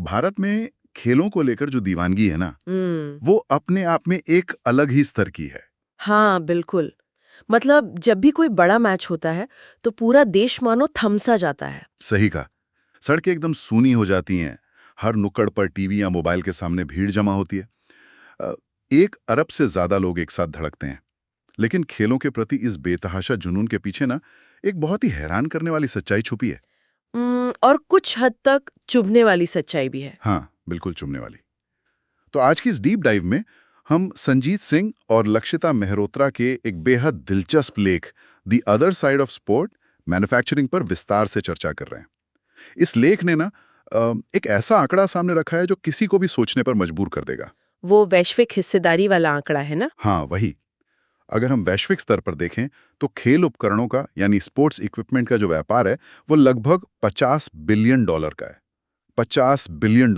भारत में खेलों को लेकर जो दीवानगी है ना, वो अपने आप में एक अलग ही स्तर की है। हाँ बिल्कुल। मतलब जब भी कोई बड़ा मैच होता है तो पूरा देश मानो थम सा जाता है। सही कहा। सड़कें एकदम सूनी हो जाती हैं। हर नुक्कड़ पर टीवी या मोबाइल के सामने भीड़ जमा होती है। अ, 1 अरब से ज्यादा लोग एक साथ धड़कते हैं। लेकिन खेलों के प्रति इस बेतहाशा जुनून के पीछे ना एक बहुत ही हैरान करने वाली सच्चाई छुपी है। और कुछ हद तक चुभने वाली सच्चाई भी है। हाँ, बिल्कुल चुभने वाली। तो आज की इस डीप डाइव में हम संजीत सिंह और लक्षिता मेहरोत्रा के एक बेहद दिलचस्प लेख the other side of sport manufacturing पर विस्तार से चर्चा कर रहे हैं। इस लेख ने ना एक ऐसा आंकड़ा सामने रखा है जो किसी को भी सोचने पर मजबूर कर देगा। वो वैश्विक हिस्सेदारी वाला आंकड़ा है ना। हाँ, वही। अगर हम वैश्विक स्तर पर देखें तो खेल उपकरणों का यानी स्पोर्ट्स इक्विपमेंट का जो व्यापार है वो लगभग $50 बिलियन का है। $50 बिलियन।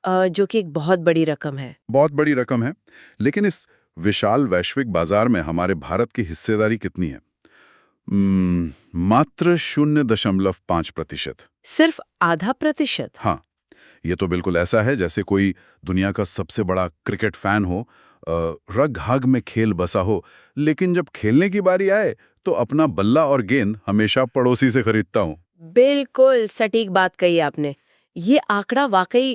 जो कि एक बहुत बड़ी रकम है। बहुत बड़ी रकम है। लेकिन इस विशाल वैश्विक बाजार में हमारे भारत की हिस्सेदारी कितनी है? मात्र 0.5%। सिर्फ आधा प्रतिशत। हाँ, ये तो बिल्कुल ऐसा है जैसे कोई दुनिया का सबसे बड़ा क्रिकेट फैन हो, रग हग में खेल बसा हो, लेकिन जब खेलने की बारी आए तो अपना बल्ला और गेंद हमेशा पड़ोसी से खरीदता हूँ। बिल्कुल सटीक बात कही आपने। ये आंकड़ा वाकई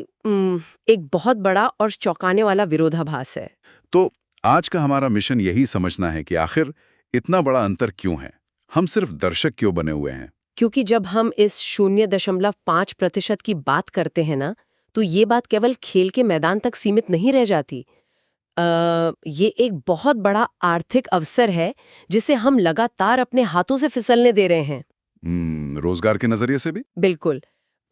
एक बहुत बड़ा और चौंकाने वाला विरोधाभास है। तो आज का हमारा मिशन यही समझना है कि आखिर इतना बड़ा अंतर क्यों है? हम सिर्फ दर्शक क्यों बने हुए हैं? क्योंकि जब हम इस 0.5% की बात करते हैं ना, तो ये बात केवल खेल के मैदान तक सीमित नहीं रह जाती। ये एक बहुत बड़ा आर्थिक अवसर है जिसे हम लगातार अपने हाथों से फिसलने दे रहे हैं। रोजगार के नजरिए से भी? बिल्कुल।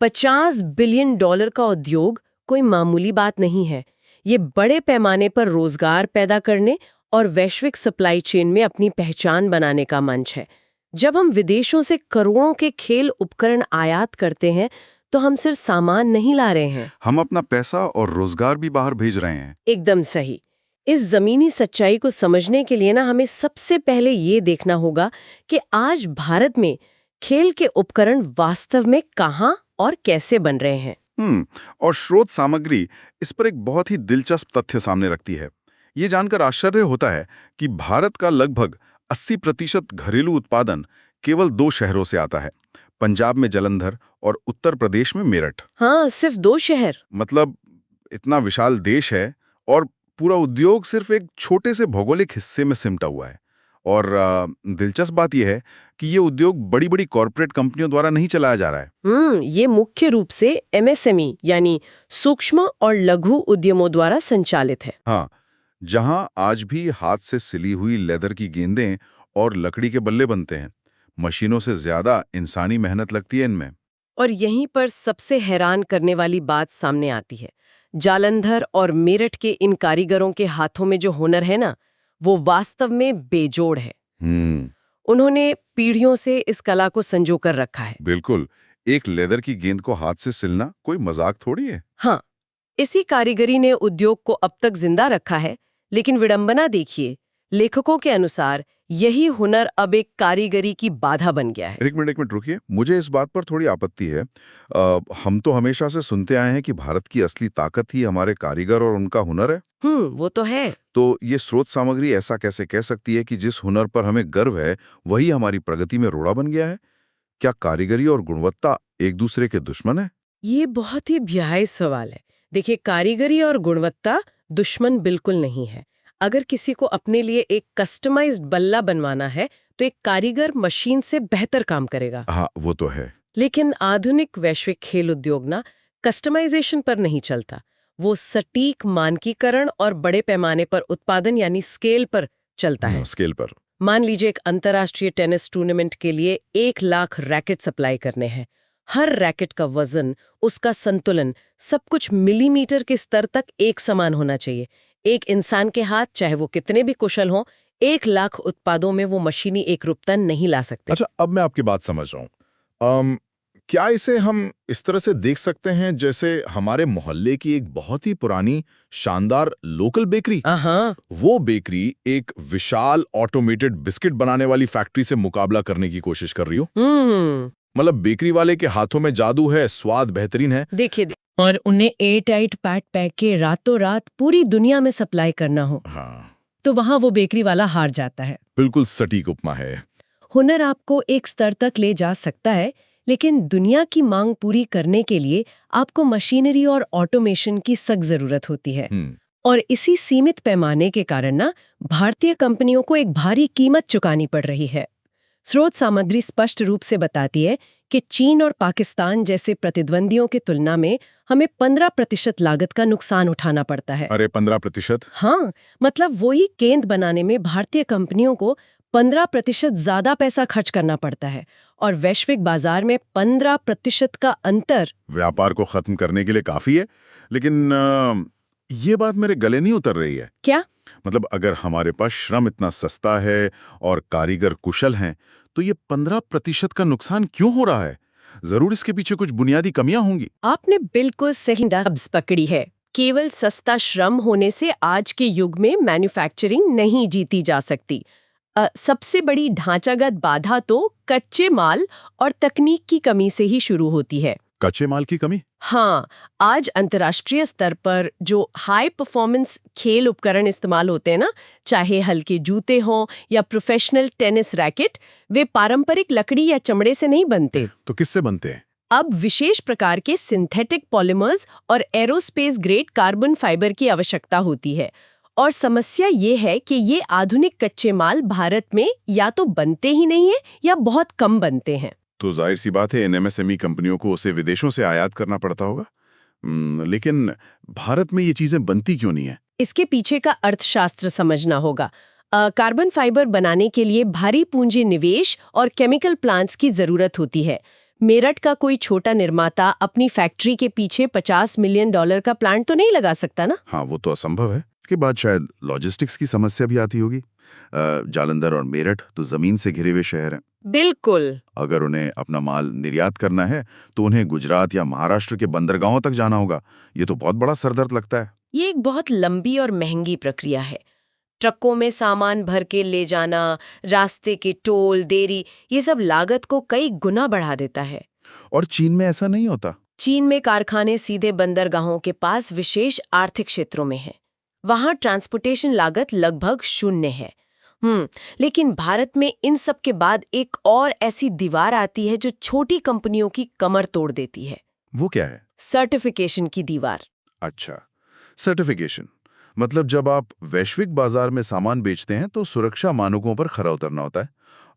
$50 बिलियन का उद्योग कोई मामूली बात नहीं है। ये बड़े पैमाने पर रोजगार पैदा करने और वैश्विक सप्लाई चेन में अपनी पहचान बनाने का मंच है। जब हम विदेशों से करोड़ों के खेल उपकरण आयात करते हैं तो हम सिर्फ सामान नहीं ला रहे हैं। हम अपना पैसा और रोजगार भी बाहर भेज रहे हैं। एकदम सही। इस जमीनी सच्चाई को समझने के लिए ना हमें सबसे पहले ये देखना होगा कि आज भारत में खेल के उपकरण वास्तव में कहाँ और कैसे बन रहे हैं। और स्रोत सामग्री इस पर एक बहुत ही दिलचस्प तथ्य सामने रखती है। ये जानकर आश्चर्य होता है कि भारत का लगभग 80% घरेलू उत्पादन केवल 2 शहरों से आता है। पंजाब में जालंधर और उत्तर प्रदेश में मेरठ। हाँ, सिर्फ 2 शहर। मतलब इतना विशाल देश है और पूरा उद्योग सिर्फ एक छोटे से भौगोलिक हिस्से में सिमटा हुआ है। और दिलचस्प बात यह है कि ये उद्योग बड़ी-बड़ी कॉरपोरेट कंपनियों द्वारा नहीं चलाया जा रहा है। ये मुख्य रूप से एमएसएमई यानी सूक्ष्म और लघु उद्यमों द्वारा संचालित है। हाँ, जहां आज भी हाथ से सिली हुई लेदर की गेंदें और लकड़ी के बल्ले बनते हैं। मशीनों से ज्यादा इंसानी मेहनत लगती है इनमें। और यहीं पर सबसे हैरान करने वाली बात सामने आती है। जालंधर और मेरठ के इन कारीगरों के हाथों में जो हुनर है ना, वो वास्तव में बेजोड़ है। उन्होंने पीढ़ियों से इस कला को संजो कर रखा है। बिल्कुल। एक लेदर की गेंद को हाथ से सिलना कोई मजाक थोड़ी है। हाँ, इसी कारीगरी ने उद्योग को अब तक जिंदा रखा है। लेकिन विडंबना देखिए, लेखकों के अनुसार यही हुनर अब एक कारीगरी की बाधा बन गया है। एक मिनट रुकिए। मुझे इस बात पर थोड़ी आपत्ति है। हम तो हमेशा से सुनते आए हैं कि भारत की असली ताकत ही हमारे कारीगर और उनका हुनर है। वो तो है। तो ये स्रोत सामग्री ऐसा कैसे कह सकती है कि जिस हुनर पर हमें गर्व है वही हमारी प्रगति में रोड़ा बन गया है? क्या कारीगरी और गुणवत्ता एक दूसरे के दुश्मन है? ये बहुत ही ब्याह सवाल है। देखिए, कारीगरी और गुणवत्ता दुश्मन बिल्कुल नहीं है। अगर किसी को अपने लिए एक कस्टमाइज्ड बल्ला बनवाना है तो एक कारीगर मशीन से बेहतर काम करेगा। हाँ, वो तो है। लेकिन आधुनिक वैश्विक खेल उद्योग ना कस्टमाइजेशन पर नहीं चलता। वो सटीक मानकीकरण और बड़े पैमाने पर उत्पादन यानी स्केल पर चलता है। स्केल पर। मान लीजिए एक अंतर्राष्ट्रीय टेनिस टूर्नामेंट के लिए 1 लाख रैकेट सप्लाई करने हैं। हर रैकेट का वजन, उसका संतुलन, सब कुछ मिलीमीटर के स्तर तक एक समान होना चाहिए। एक इंसान के हाथ, चाहे वो कितने भी कुशल हों, 1 लाख उत्पादों में वो मशीनी एकरूपता नहीं ला सकते। अच्छा, अब मैं आपकी बात समझ रहा हूँ। क्या इसे हम इस तरह से देख सकते हैं जैसे हमारे मोहल्ले की एक बहुत ही पुरानी शानदार लोकल बेकरी? हाँ, वो बेकरी एक विशाल ऑटोमेटेड बिस्किट बनाने वाली फैक्ट्री से मुकाबला करने की कोशिश कर रही हो। मतलब बेकरी वाले के हाथों में जादू है, स्वाद बेहतरीन है। देखिए और उन्हें एयर टाइट पैक के रातों रात पूरी दुनिया में सप्लाई करना हो, हाँ, तो वहां वो बेकरी वाला हार जाता है। बिल्कुल सटीक उपमा है। हुनर आपको एक स्तर तक ले जा सकता है, लेकिन दुनिया की मांग पूरी करने के लिए आपको मशीनरी और ऑटोमेशन की सख्त जरूरत होती है। और इसी सीमित पैमाने के कारण ना भारतीय कंपनियों को एक भारी कीमत चुकानी पड़ रही है। स्रोत सामग्री स्पष्ट रूप से बताती है कि चीन और पाकिस्तान जैसे प्रतिद्वंदियों की तुलना में हमें 15% लागत का नुकसान उठाना पड़ता है। अरे 15%? हाँ, मतलब वही गेंद बनाने में भारतीय कंपनियों को 15% ज्यादा पैसा खर्च करना पड़ता है, और वैश्विक बाजार में 15% का अंतर व्यापार को खत्म करने के लिए काफी है, लेकिन ये बात मेरे गले नहीं उतर रही है। क्या? मतलब अगर हमारे पास श्रम इतना सस्ता है और कारीगर कुशल हैं, तो ये 15% का नुकसान क्यों हो रहा है? जरूर इसके पीछे कुछ बुनियादी कमियां होंगी। आपने बिल्कुल सही नब्ज पकड़ी है। केवल सस्ता श्रम होने से आज के युग में मैन्युफैक्चरिंग नहीं जीती जा सकती। सबसे बड़ी ढांचागत बाधा तो कच्चे माल और तकनीक की कमी से ही शुरू होती है। कच्चे माल की कमी? हाँ, आज अंतर्राष्ट्रीय स्तर पर जो हाई परफॉर्मेंस खेल उपकरण इस्तेमाल होते हैं ना, चाहे हल्के जूते हों या प्रोफेशनल टेनिस रैकेट, वे पारंपरिक लकड़ी या चमड़े से नहीं बनते। तो किससे बनते हैं? अब विशेष प्रकार के सिंथेटिक पॉलिमर्स और एरोस्पेस ग्रेड कार्बन फाइबर की आवश्यकता होती है। और समस्या ये है कि ये आधुनिक कच्चे माल भारत में या तो बनते ही नहीं है या बहुत कम बनते हैं। तो जाहिर सी बात है इन एमएसएमई कंपनियों को उसे विदेशों से आयात करना पड़ता होगा। लेकिन भारत में ये चीजें बनती क्यों नहीं है? इसके पीछे का अर्थशास्त्र समझना होगा। कार्बन फाइबर बनाने के लिए भारी पूंजी निवेश और केमिकल प्लांट्स की जरूरत होती है। मेरठ का कोई छोटा निर्माता अपनी फैक्ट्री के पीछे $50 मिलियन का प्लांट तो नहीं लगा सकता ना। हाँ, वो तो असंभव है। इसके बाद शायद लॉजिस्टिक्स की समस्या भी आती होगी। जालंधर और मेरठ तो जमीन से घिरे हुए शहर हैं। बिल्कुल। अगर उन्हें अपना माल निर्यात करना है तो उन्हें गुजरात या महाराष्ट्र के बंदरगाहों तक जाना होगा। ये तो बहुत बड़ा सरदर्द लगता है। ये एक बहुत लंबी और महंगी प्रक्रिया है। ट्रकों में सामान भर के ले जाना, रास्ते के टोल, देरी, ये सब लागत को कई गुना बढ़ा देता है। और चीन में ऐसा नहीं होता। चीन में कारखाने सीधे बंदरगाहों के पास विशेष आर्थिक क्षेत्रों में हैं। वहां ट्रांसपोर्टेशन लागत लगभग शून्य है। लेकिन भारत में इन सब के बाद एक और ऐसी दीवार आती है जो छोटी कंपनियों की कमर तोड़ देती है। वो क्या है? सर्टिफिकेशन की दीवार। अच्छा, सर्टिफिकेशन मतलब जब आप वैश्विक बाजार में सामान बेचते हैं तो सुरक्षा मानकों पर खरा उतरना होता है।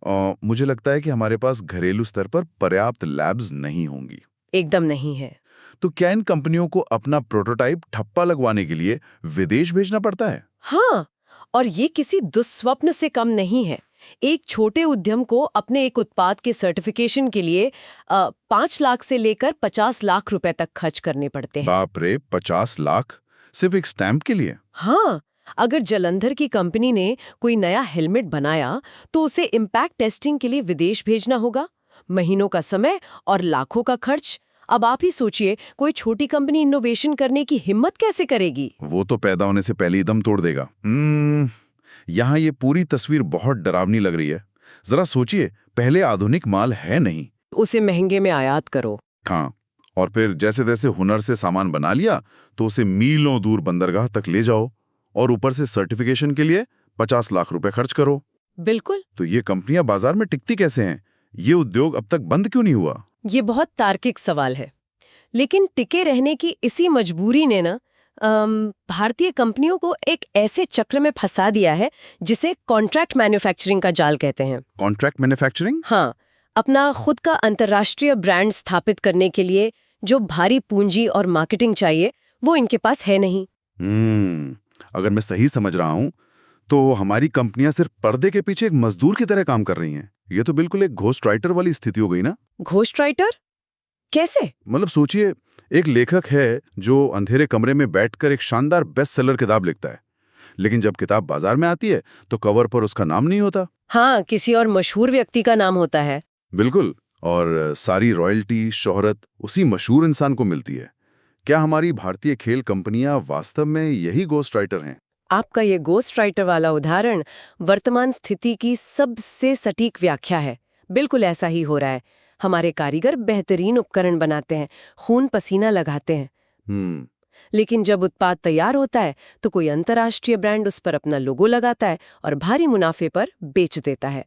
और मुझे लगता है कि हमारे पास घरेलू स्तर पर पर्याप्त लैब्स नहीं होंगी। एकदम नहीं है। तो क्या इन कंपनियों को अपना प्रोटोटाइप ठप्पा लगवाने के लिए विदेश भेजना पड़ता है? हाँ, और ये किसी दुस्वप्न से कम नहीं है। एक छोटे उद्यम को अपने एक उत्पाद के सर्टिफिकेशन के लिए 5 लाख से लेकर 50 लाख रुपए तक खर्च करने पड़ते हैं। बाप रे, 50 लाख सिर्फ एक स्टैंप के लिए? हाँ, अगर जालंधर की कंपनी ने कोई नया हेलमेट बनाया तो उसे इम्पैक्ट टेस्टिंग के लिए विदेश भेजना होगा। महीनों का समय और लाखों का खर्च। अब आप ही सोचिए, कोई छोटी कंपनी इनोवेशन करने की हिम्मत कैसे करेगी? वो तो पैदा होने से पहले ही दम तोड़ देगा। यहाँ ये पूरी तस्वीर बहुत डरावनी लग रही है। जरा सोचिए, पहले आधुनिक माल है नहीं, उसे महंगे में आयात करो। हाँ, और फिर जैसे तैसे हुनर से सामान बना लिया तो उसे मीलों दूर बंदरगाह तक ले जाओ और ऊपर से सर्टिफिकेशन के लिए 50 लाख रुपए खर्च करो। बिल्कुल। तो ये कंपनियां बाजार में टिकती कैसे हैं? ये उद्योग अब तक बंद क्यों नहीं हुआ? ये बहुत तार्किक सवाल है, लेकिन टिके रहने की इसी मजबूरी ने ना भारतीय कंपनियों को एक ऐसे चक्र में फंसा दिया है जिसे कॉन्ट्रैक्ट मैन्युफैक्चरिंग का जाल कहते हैं। Contract manufacturing? हाँ, अपना खुद का अंतर्राष्ट्रीय ब्रांड स्थापित करने के लिए जो भारी पूंजी और मार्केटिंग चाहिए, वो इनके पास है नहीं। अगर मैं सही समझ रहा हूं तो हमारी कंपनियां सिर्फ पर्दे के पीछे एक मजदूर की तरह काम कर रही हैं। ये तो बिल्कुल एक घोस्ट राइटर वाली स्थिति हो गई ना। घोस्ट राइटर कैसे? मतलब सोचिए, एक लेखक है जो अंधेरे कमरे में बैठकर एक शानदार बेस्ट सेलर किताब लिखता है, लेकिन जब किताब बाजार में आती है तो कवर पर उसका नाम नहीं होता। हाँ, किसी और मशहूर व्यक्ति का नाम होता है। बिल्कुल, और सारी रॉयल्टी, शोहरत उसी मशहूर इंसान को मिलती है। क्या हमारी भारतीय खेल कंपनियां वास्तव में यही घोस्ट राइटर हैं? आपका ये घोस्ट राइटर वाला उदाहरण वर्तमान स्थिति की सबसे सटीक व्याख्या है। बिल्कुल ऐसा ही हो रहा है। हमारे कारीगर बेहतरीन उपकरण बनाते हैं, खून पसीना लगाते हैं। हम्म लेकिन जब उत्पाद तैयार होता है तो कोई अंतर्राष्ट्रीय ब्रांड उस पर अपना लोगो लगाता है और भारी मुनाफे पर बेच देता है।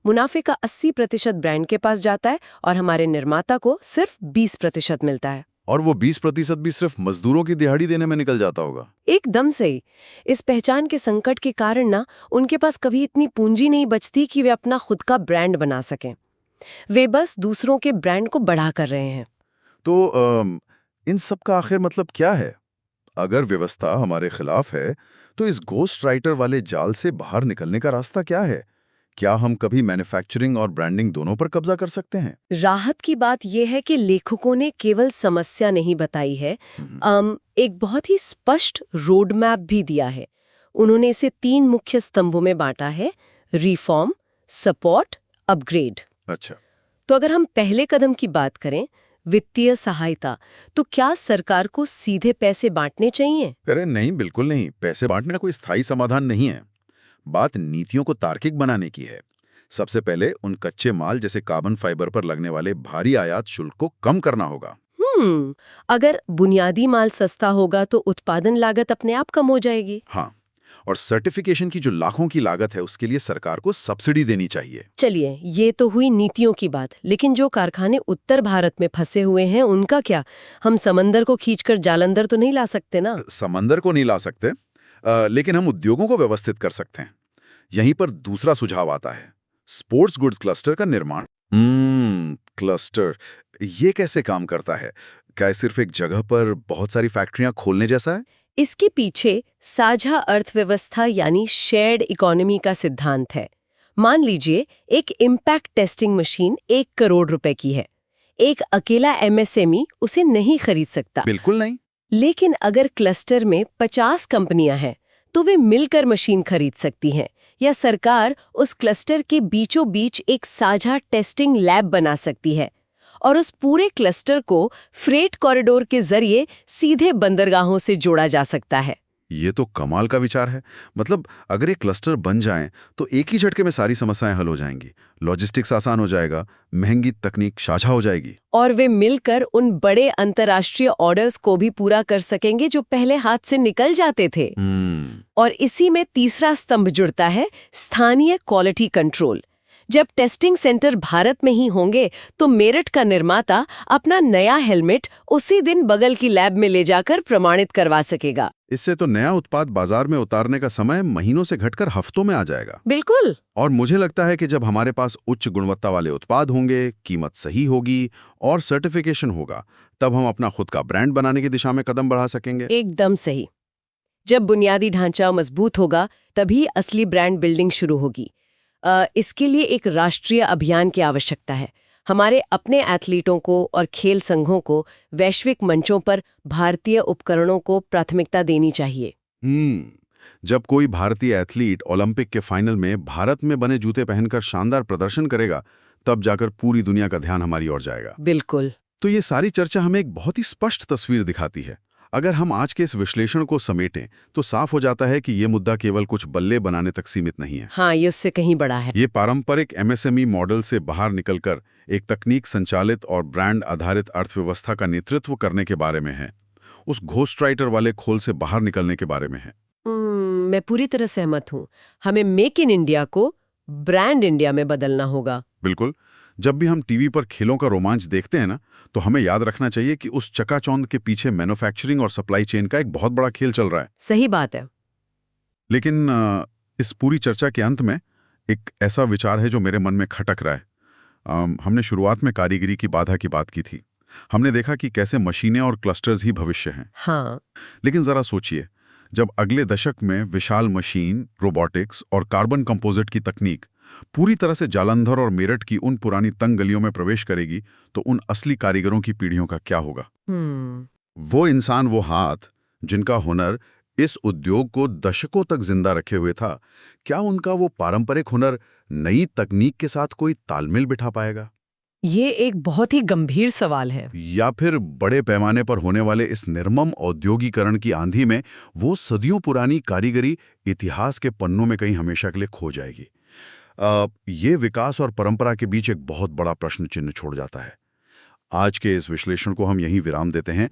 मुनाफे का 80% ब्रांड के पास जाता है और हमारे निर्माता को सिर्फ 20% मिलता है। और वो 20% भी सिर्फ मजदूरों की दिहाड़ी देने में निकल जाता होगा। एकदम सही। इस पहचान के संकट के कारण ना उनके पास कभी इतनी पूंजी नहीं बचती कि वे अपना खुद का ब्रांड बना सकें। वे बस दूसरों के ब्रांड को बढ़ा कर रहे हैं। तो इन सब का आखिर मतलब क्या है? अगर व्यवस्था हमारे खिलाफ है, तो इस घोस्ट राइटर वाले जाल से बाहर निकलने का रास्ता क्या है? क्या हम कभी मैन्युफैक्चरिंग और ब्रांडिंग दोनों पर कब्जा कर सकते हैं? राहत की बात यह है कि लेखकों ने केवल समस्या नहीं बताई है, एक बहुत ही स्पष्ट रोड मैप भी दिया है। उन्होंने इसे 3 मुख्य स्तंभों में बांटा है: रिफॉर्म, सपोर्ट, अपग्रेड। अच्छा। तो अगर हम पहले कदम की बात करें, वित्तीय सहायता, तो क्या सरकार को सीधे पैसे बांटने चाहिए? अरे नहीं, बिल्कुल नहीं। पैसे बांटने का कोई स्थायी समाधान नहीं है। बात नीतियों को तार्किक बनाने की है। सबसे पहले उन कच्चे माल जैसे कार्बन फाइबर पर लगने वाले भारी आयात शुल्क को कम करना होगा। अगर बुनियादी माल सस्ता होगा तो उत्पादन लागत अपने आप कम हो जाएगी। हाँ, और सर्टिफिकेशन की जो लाखों की लागत है, उसके लिए सरकार को सब्सिडी देनी चाहिए। चलिए, ये तो हुई नीतियों की बात, लेकिन जो कारखाने उत्तर भारत में फंसे हुए हैं उनका क्या? हम समंदर को खींचकर जालंधर तो नहीं ला सकते ना? समंदर को नहीं ला सकते, लेकिन हम उद्योगों को व्यवस्थित कर सकते हैं। यहीं पर दूसरा सुझाव आता है, स्पोर्ट्स गुड्स क्लस्टर का निर्माण। क्लस्टर, ये कैसे काम करता है? क्या ये सिर्फ एक जगह पर बहुत सारी फैक्ट्रियां खोलने जैसा है? इसके पीछे साझा अर्थव्यवस्था यानी शेयर्ड इकोनॉमी का सिद्धांत है। मान लीजिए एक इम्पैक्ट टेस्टिंग मशीन 1 करोड़ रुपए की है। एक अकेला एमएसएमई उसे नहीं खरीद सकता। बिल्कुल नहीं। लेकिन अगर क्लस्टर में 50 कंपनियां हैं तो वे मिलकर मशीन खरीद सकती हैं, या सरकार उस क्लस्टर के बीचों बीच एक साझा टेस्टिंग लैब बना सकती है और उस पूरे क्लस्टर को फ्रेट कॉरिडोर के जरिए सीधे बंदरगाहों से जोड़ा जा सकता है। ये तो कमाल का विचार है। मतलब अगर ये क्लस्टर बन जाएं, तो एक ही झटके में सारी समस्याएं हल हो जाएंगी। लॉजिस्टिक्स आसान हो जाएगा, महंगी तकनीक साझा हो जाएगी, और वे मिलकर उन बड़े अंतर्राष्ट्रीय ऑर्डर्स को भी पूरा कर सकेंगे जो पहले हाथ से निकल जाते थे। और इसी में तीसरा स्तंभ जुड़ता है, स्थानीय क्वालिटी कंट्रोल। जब टेस्टिंग सेंटर भारत में ही होंगे तो मेरठ का निर्माता अपना नया हेलमेट उसी दिन बगल की लैब में ले जाकर प्रमाणित करवा सकेगा। इससे तो नया उत्पाद बाजार में उतारने का समय महीनों से घटकर हफ्तों में आ जाएगा। बिल्कुल। और मुझे लगता है कि जब हमारे पास उच्च गुणवत्ता वाले उत्पाद होंगे, कीमत सही होगी और सर्टिफिकेशन होगा, तब हम अपना खुद का ब्रांड बनाने की दिशा में कदम बढ़ा सकेंगे। एकदम सही। जब बुनियादी ढांचा मजबूत होगा तभी असली ब्रांड बिल्डिंग शुरू होगी। इसके लिए एक राष्ट्रीय अभियान की आवश्यकता है। हमारे अपने एथलीटों को और खेल संघों को वैश्विक मंचों पर भारतीय उपकरणों को प्राथमिकता देनी चाहिए। जब कोई भारतीय एथलीट ओलंपिक के फाइनल में भारत में बने जूते पहनकर शानदार प्रदर्शन करेगा, तब जाकर पूरी दुनिया का ध्यान हमारी ओर जाएगा। बिल्कुल। तो ये सारी चर्चा हमें एक बहुत ही स्पष्ट तस्वीर दिखाती है। अगर हम आज के इस विश्लेषण को समेटें तो साफ हो जाता है कि ये मुद्दा केवल कुछ बल्ले बनाने तक सीमित नहीं है। हाँ, ये उससे कहीं बड़ा है। ये पारंपरिक एमएसएमई मॉडल से बाहर निकलकर एक तकनीक संचालित और ब्रांड आधारित अर्थव्यवस्था का नेतृत्व करने के बारे में है। उस घोस्ट राइटर वाले खोल से बाहर निकलने के बारे में है। मैं पूरी तरह सहमत हूँ। हमें मेक इन इंडिया को ब्रांड इंडिया में बदलना होगा। बिल्कुल। जब भी हम टीवी पर खेलों का रोमांच देखते हैं ना, तो हमें याद रखना चाहिए कि उस चकाचौंध के पीछे मैन्युफैक्चरिंग और सप्लाई चेन का एक बहुत बड़ा खेल चल रहा है। सही बात है। लेकिन इस पूरी चर्चा के अंत में एक ऐसा विचार है जो मेरे मन में खटक रहा है। हमने शुरुआत में कारीगरी की बाधा की बात की थी। हमने देखा कि कैसे मशीनें और क्लस्टर्स ही भविष्य हैं। हाँ। लेकिन जरा सोचिए, जब अगले दशक में विशाल मशीन, रोबोटिक्स और कार्बन कंपोजिट की तकनीक पूरी तरह से जालंधर और मेरठ की उन पुरानी तंग गलियों में प्रवेश करेगी, तो उन असली कारीगरों की पीढ़ियों का क्या होगा? वो इंसान, वो हाथ जिनका हुनर इस उद्योग को दशकों तक जिंदा रखे हुए था, क्या उनका वो पारंपरिक हुनर नई तकनीक के साथ कोई तालमेल बिठा पाएगा? ये एक बहुत ही गंभीर सवाल है। या फिर बड़े पैमाने पर होने वाले इस निर्मम औद्योगिकरण की आंधी में वो सदियों पुरानी कारीगरी इतिहास के पन्नों में कहीं हमेशा के लिए खो जाएगी? ये विकास और परंपरा के बीच एक बहुत बड़ा प्रश्न चिन्ह छोड़ जाता है। आज के इस विश्लेषण को हम यहीं विराम देते हैं।